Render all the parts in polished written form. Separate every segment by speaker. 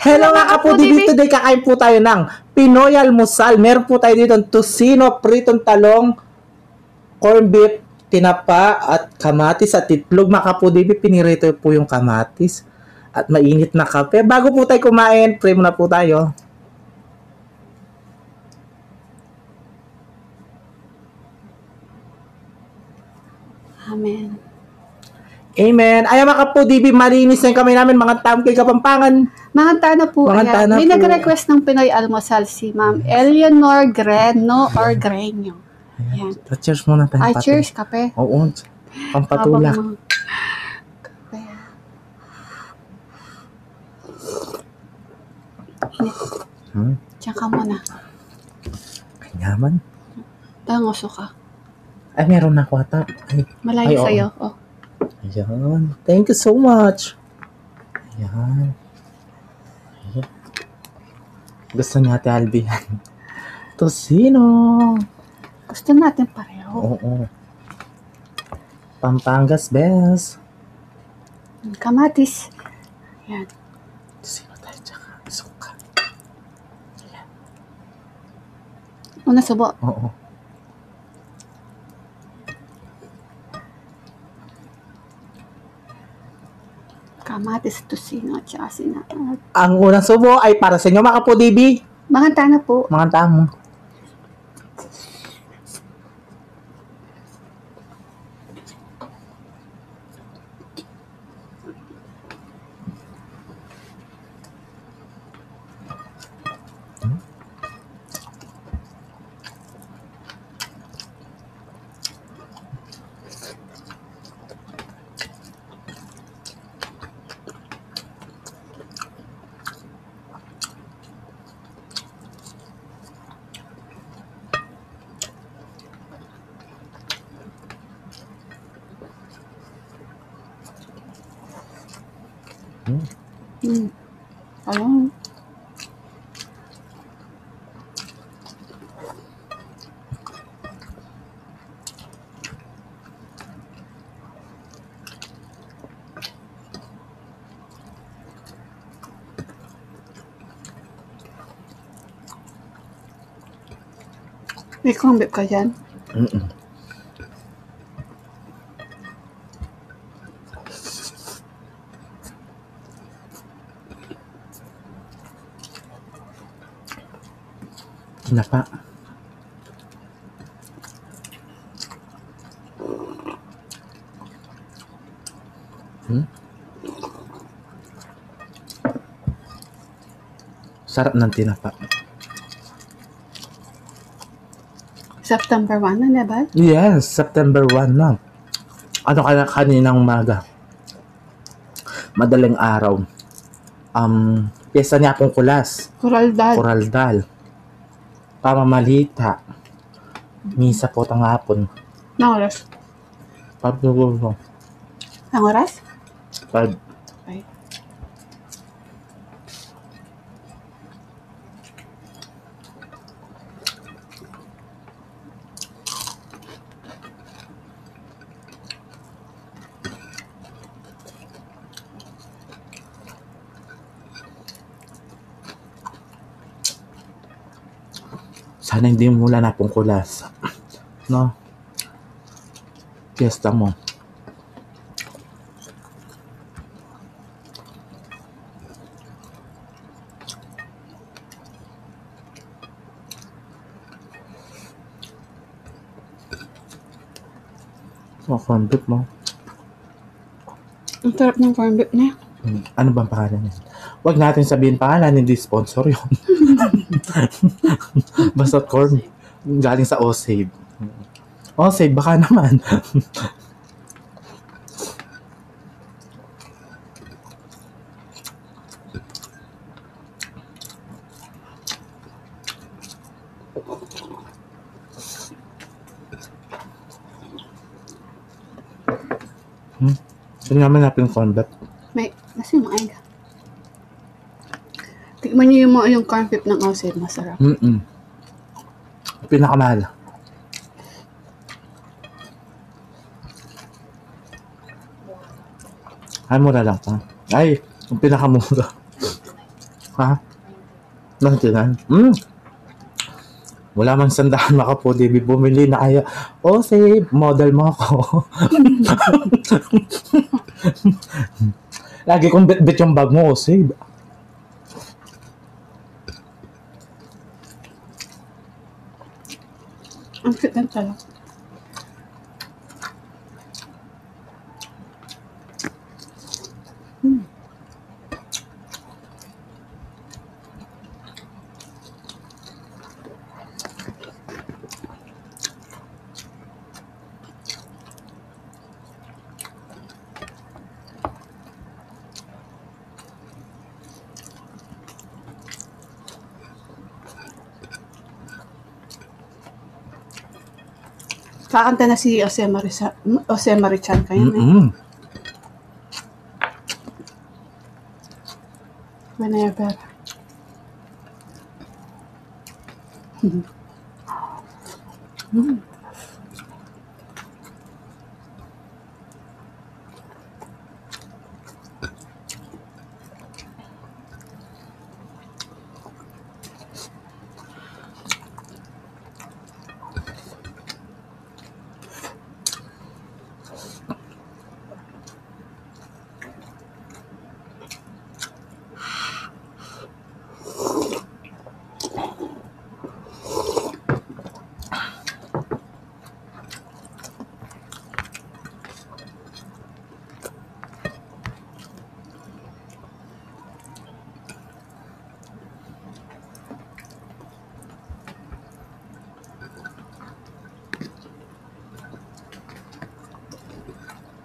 Speaker 1: Hello mga kapudi, today kakain po tayo ng Pinoy Almusal. Meron po tayo dito tusino, pritong talong, corned beef, tinapa, at kamatis at itlog. Mga kapudi, pinirito po yung kamatis at mainit na kape. Bago po tayo kumain, pray muna po tayo.
Speaker 2: Amen.
Speaker 1: Amen. Ay mga kapudi, malinis na yung kamay namin, mga tamkay Kapampangan.
Speaker 2: Mga tana po, ayan. May nag-request ng Pinoy Almusal si Ma'am Eleanor Greno or Greño. Ayan.
Speaker 1: Cheers muna tayo.
Speaker 2: Ay, cheers, kape.
Speaker 1: Oo, pampatulak.
Speaker 2: Kape. Diyan ka muna.
Speaker 1: Kanyaman.
Speaker 2: Tangoso ka.
Speaker 1: Ay, meron na ako ata.
Speaker 2: Malayo sa'yo. Oh.
Speaker 1: Ayan. Thank you so much. Ayan. Ayan. Gusto ni Ate Albi yan. Tusino.
Speaker 2: Gusto natin pareho.
Speaker 1: Oo. Pampangas best.
Speaker 2: Kamatis. Ayan.
Speaker 1: Tusino tayo tsaka suka. Ayan.
Speaker 2: Una subo.
Speaker 1: Oo.
Speaker 2: Kamatis, tusino, at saka sinangag.
Speaker 1: Ang unang subo ay para sa inyo mga kapudibi.
Speaker 2: Mga tana po.
Speaker 1: Mga tamo.
Speaker 2: Ayun. May corned beef ka dyan?
Speaker 1: Tinapa. Sarap ng tinapa.
Speaker 2: September 1 na, diba?
Speaker 1: Yes, September 1 na. Ano kaya kaninang umaga? Madaling araw. Piyesta niya akong kulas. Kuraldal. Pamamalita. Misa po tang hapon.
Speaker 2: Nang oras?
Speaker 1: 5.
Speaker 2: Nang oras?
Speaker 1: 5.
Speaker 2: Okay.
Speaker 1: Sana hindi mo wala na pong kulas. No? Fiesta mo. Corned beef mo.
Speaker 2: Ang sarap ng corned beef na.
Speaker 1: Ano bang pangalan niya? Huwag natin sabihin pangalan, hindi sponsor yun. Basta corn. Galing sa Osave. Osave, baka naman. Saan naman natin corned beef?
Speaker 2: May, nasa yung mga tikman niyo yung mga yung corned beef ng Osave, masarap.
Speaker 1: Pinakamahal. Ay, mura lang pa. Ay, yung pinakamura. Ha? Nantinan? Wala man sandahan maka po, di bumili na kaya. Oh, say, model mo ako. Lagi kong bit-bit yung bag mo, say.
Speaker 2: Ang cute ng talong. Kakanta na si Jose Marichan kayo eh. Whenever.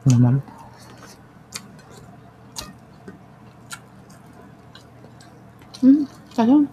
Speaker 1: Naman.
Speaker 2: Talong.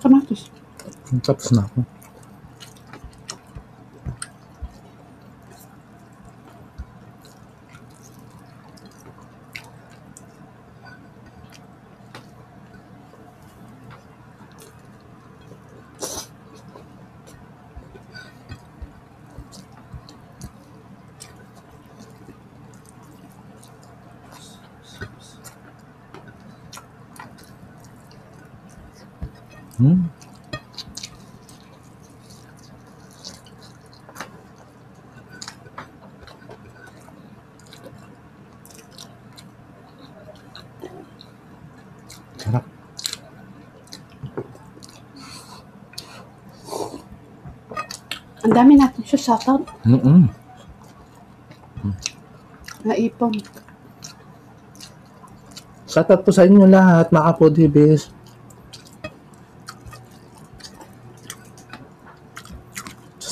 Speaker 2: Kamatis.
Speaker 1: Tapos na ako. Sarap.
Speaker 2: Ang dami natin siya shoutout. Naipon.
Speaker 1: Shoutout po sa inyo lahat, mga kapodibis.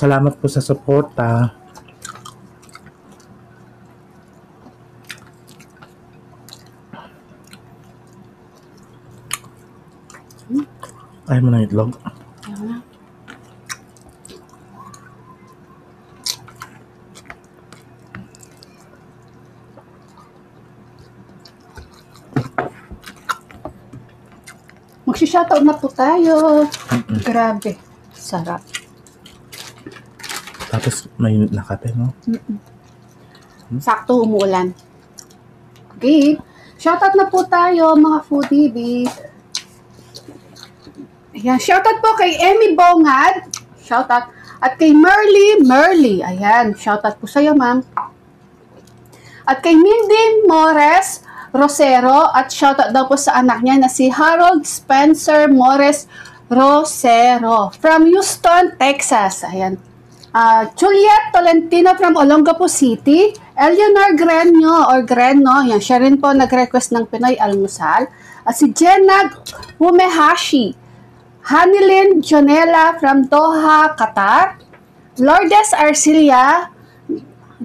Speaker 1: Salamat po sa suporta. Ayaw mo ng itlog?
Speaker 2: Ayaw na. Magsi-shoutout na po tayo. Grabe. Sarap.
Speaker 1: Tapos may nakape, no?
Speaker 2: Sakto umuulan. Okay. Shoutout na po tayo, mga foodie babe. Ayan, shoutout po kay Emmy Bongad. Shoutout. At kay Merly. Ayan, shoutout po sa'yo, ma'am. At kay Mindy Mores Rosero. At shoutout daw po sa anak niya na si Harold Spencer Mores Rosero from Houston, Texas. Ayan. Juliet Tolentino from Olongapo City. Eleanor Greno. Yan, siya rin po nag-request ng Pinoy Almusal. At si Jenna Humehashi. Hanilyn Jonella from Doha, Qatar. Lourdes Arcilia.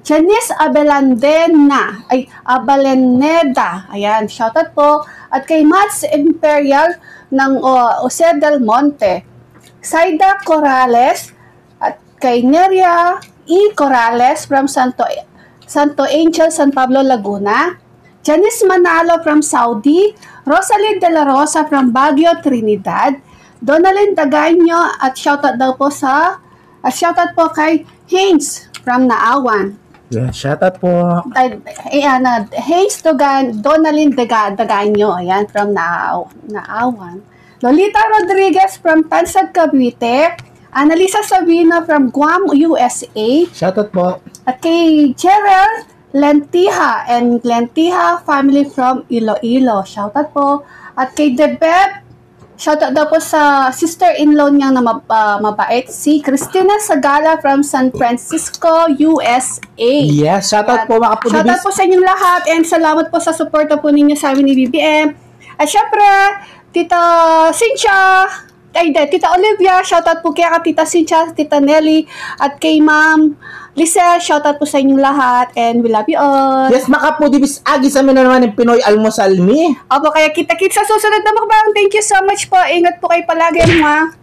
Speaker 2: Janice Abelaneda. Ayan, shoutout po. At kay Mats Imperial ng Jose del Monte. Saida Corrales. At kay Neria E. Corrales from Santo Angel, San Pablo, Laguna. Janice Manalo from Saudi. Rosalie De La Rosa from Baguio, Trinidad. Donalyn Dagaño at shoutout daw po shoutout po kay Haynes from Naawan.
Speaker 1: Yeah, shoutout po.
Speaker 2: Haynes Donalyn Dagaño, ayan, from Naawan. Lolita Rodriguez from Tansad, Cavite. Annalisa Sabina from Guam, USA.
Speaker 1: Shoutout po.
Speaker 2: At kay Jerel Lentiha and Lentiha family from Iloilo. Shoutout po. At kay Debeb, shoutout daw po sa sister-in-law niya na mabait, si Christina Sagala from San Francisco, USA.
Speaker 1: Yes, shoutout po mga kapudibis.
Speaker 2: Shoutout po sa inyong lahat and salamat po sa suporta po ninyo sa amin ni BBM. At syempre, Tita Olivia, shoutout po kay Tita Cynthia, Tita Nelly, at kay Ma'am Lisa, shoutout po sa inyong lahat and we love you all.
Speaker 1: Yes, mga kapudibis, agi sa amin na naman ng Pinoy Almusal Me.
Speaker 2: Opo, kaya kita-kits sa susunod na mukbang. Thank you so much po. Ingat po kayo palagi, mga.